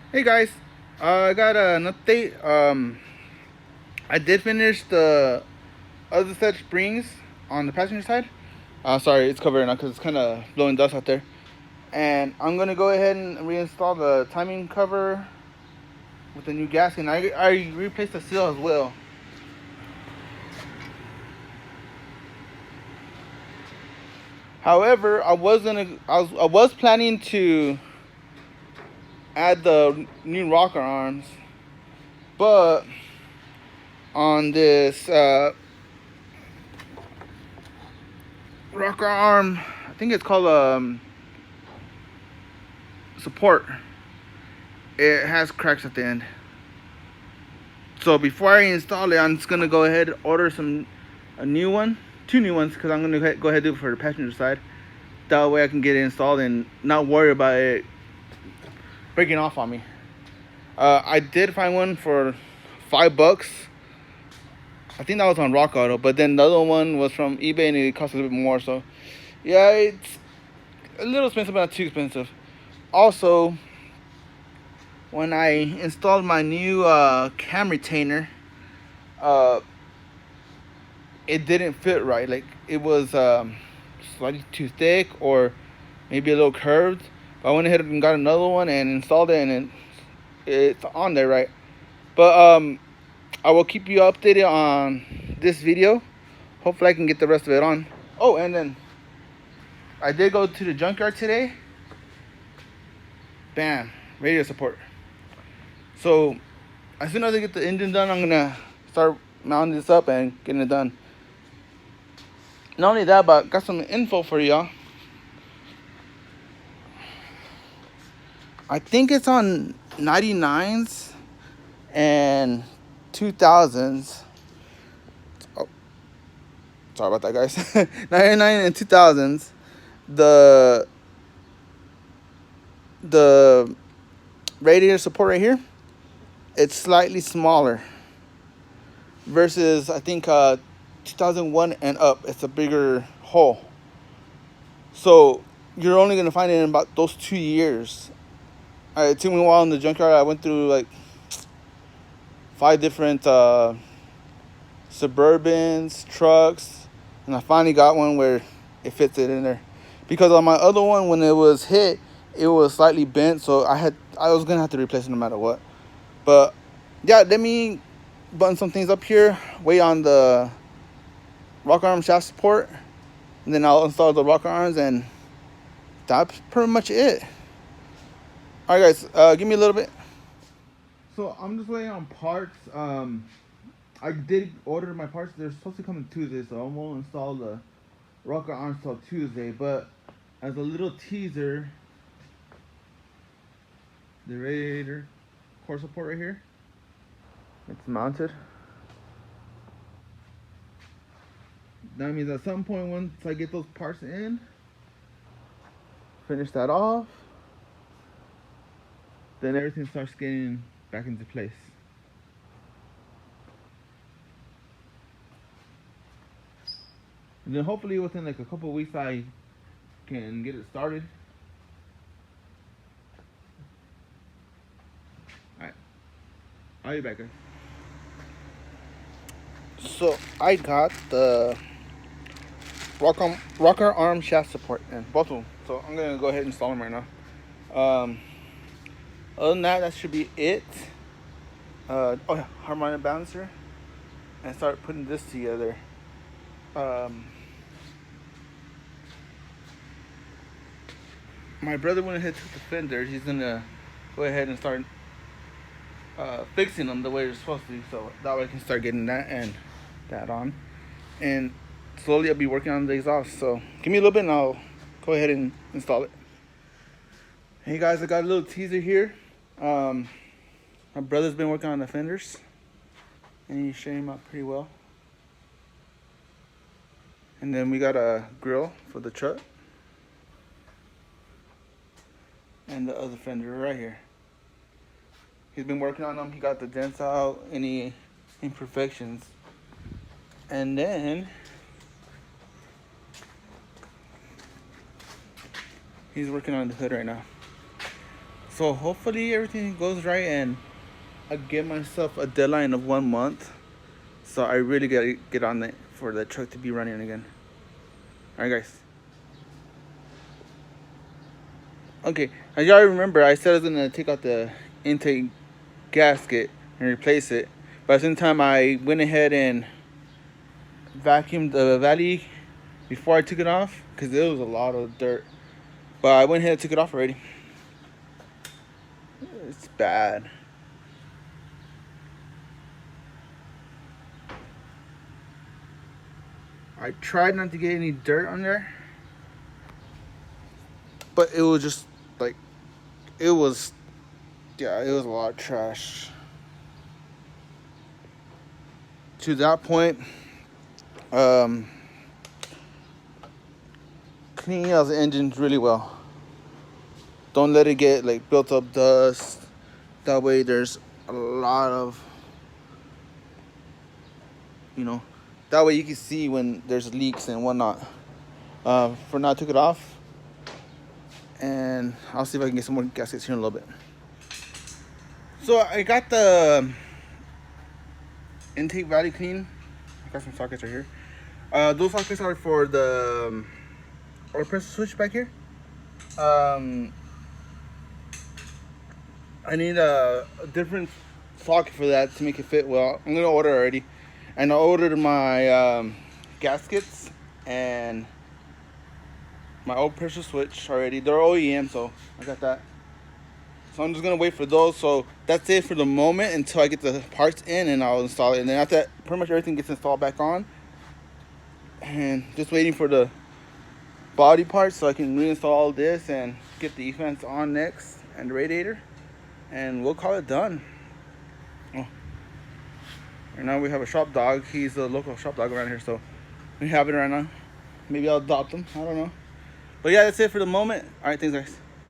Hey guys, I got an update. I did finish the other set of springs on the passenger side. Sorry, it's covered now because it's kind of blowing dust out there. And I'm gonna go ahead and reinstall the timing cover with the new gasket. And I replaced the seal as well. However, I was planning to add the new rocker arms, but on this rocker arm, I think it's called support, it has cracks at the end. So before I install it, I'm just gonna go ahead and order a new one, two new ones, because I'm gonna go ahead and do it for the passenger side. That way I can get it installed and not worry about it breaking off on me. I did find one for $5. I think that was on Rock Auto, but then the other one was from eBay and it cost a little bit more. So yeah, it's a little expensive, but not too expensive. Also, when I installed my new cam retainer, uh, it didn't fit right. Like it was slightly too thick or maybe a little curved. But I went ahead and got another one and installed it, and it's on there right. But I will keep you updated on this video. Hopefully I can get the rest of it on. Oh, and then I did go to the junkyard today. Bam, radio support. So as soon as I get the engine done, I'm gonna start mounting this up and getting it done. Not only that, but got some info for y'all. I think it's on 99s and 2000s. Oh, sorry about that, guys. 99 and 2000s. The radiator support right here, it's slightly smaller versus I think 2001 and up. It's a bigger hole. So you're only gonna find it in about those 2 years. It took me a while in the junkyard. I went through like 5 different Suburbans, trucks, and I finally got one where it fits it in there. Because on my other one, when it was hit, it was slightly bent, so I was gonna have to replace it no matter what. But yeah, let me button some things up here, wait on the rocker arm shaft support, and then I'll install the rocker arms, and that's pretty much it. All right, guys, give me a little bit. So I'm just waiting on parts. I did order my parts. They're supposed to come in Tuesday, so I won't install the rocker arms till Tuesday. But as a little teaser, the radiator core support right here, it's mounted. That means at some point, once I get those parts in, finish that off, then everything starts getting back into place. And then hopefully within like a couple of weeks I can get it started. Alright, I'll be back, guys. So I got the rocker arm shaft support in both of them. So I'm gonna go ahead and install them right now. Other than that, that should be it. Oh yeah, harmonic balancer, and start putting this together. My brother went ahead and took the fenders. He's gonna go ahead and start fixing them the way they're supposed to be, so that way I can start getting that and that on. And slowly I'll be working on the exhaust. So give me a little bit and I'll go ahead and install it. Hey guys, I got a little teaser here. My brother's been working on the fenders and he's showing them out pretty well. And then we got a grill for the truck. And the other fender right here. He's been working on them. He got the dents out, any imperfections. And then he's working on the hood right now. So hopefully everything goes right, and I give myself a deadline of 1 month. So I really gotta get on it for the truck to be running again. Alright guys. Okay, as y'all remember, I said I was gonna take out the intake gasket and replace it. But at the same time, I went ahead and vacuumed the valley before I took it off, because there was a lot of dirt. But I went ahead and took it off already. It's bad. I tried not to get any dirt on there, but it was just like, it was a lot of trash. To that point, cleaning out the engine really well. Don't let it get like built up dust. That way there's a lot of, that way you can see when there's leaks and whatnot. For now, I took it off, and I'll see if I can get some more gaskets here in a little bit. So I got the intake valley clean. I got some sockets right here. Those sockets are for the oil pressure switch back here. I need a different socket for that to make it fit well. I'm gonna order already, and I ordered my gaskets and my oil pressure switch already. They're OEM, so I got that. So I'm just gonna wait for those. So that's it for the moment until I get the parts in, and I'll install it. And then after that, pretty much everything gets installed back on. And just waiting for the body parts so I can reinstall all this and get the e-fans on next, and the radiator, and we'll call it done. Oh. And now we have a shop dog. He's a local shop dog around here, so we have it right now. Maybe I'll adopt him. I don't know. But yeah, that's it for the moment. All right, thanks guys.